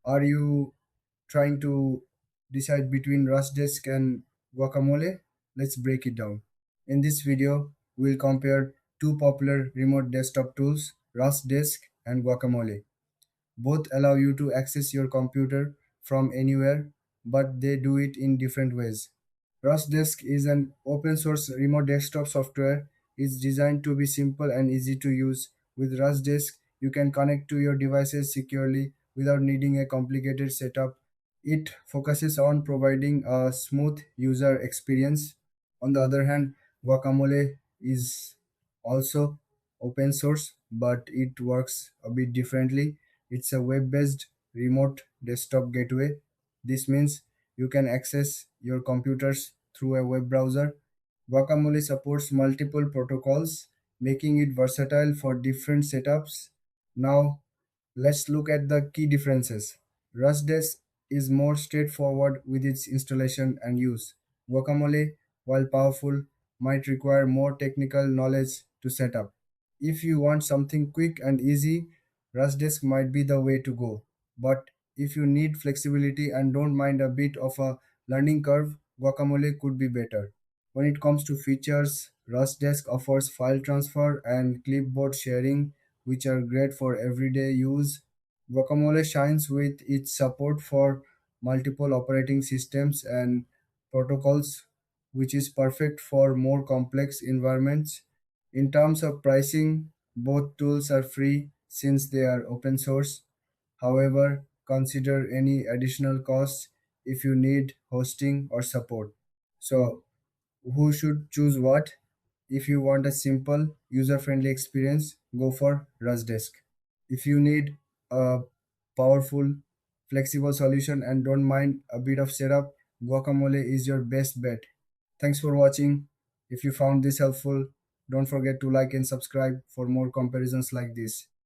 Are you trying to decide between Rustdesk and Guacamole? Let's break it down. In this video, we'll compare two popular remote desktop tools, Rustdesk and Guacamole. Both allow you to access your computer from anywhere, but they do it in different ways. Rustdesk is an open source remote desktop software. It's designed to be simple and easy to use. With Rustdesk, you can connect to your devices securely without needing a complicated setup. It focuses on providing a smooth user experience. On the other hand, Guacamole is also open source, but it works a bit differently. It's a web based remote desktop gateway. This means you can access your computers through a web browser. Guacamole supports multiple protocols, making it versatile for different setups. Now, let's look at the key differences. Rustdesk is more straightforward with its installation and use. Guacamole, while powerful, might require more technical knowledge to set up. If you want something quick and easy, Rustdesk might be the way to go. But if you need flexibility and don't mind a bit of a learning curve, Guacamole could be better. When it comes to features, Rustdesk offers file transfer and clipboard sharing, which are great for everyday use. Guacamole shines with its support for multiple operating systems and protocols, which is perfect for more complex environments. In terms of pricing, both tools are free since they are open source. However, consider any additional costs if you need hosting or support. So, who should choose what? If you want a simple, user friendly experience, go for Rustdesk. If you need a powerful, flexible solution and don't mind a bit of setup, Guacamole is your best bet. Thanks for watching. If you found this helpful, don't forget to like and subscribe for more comparisons like this.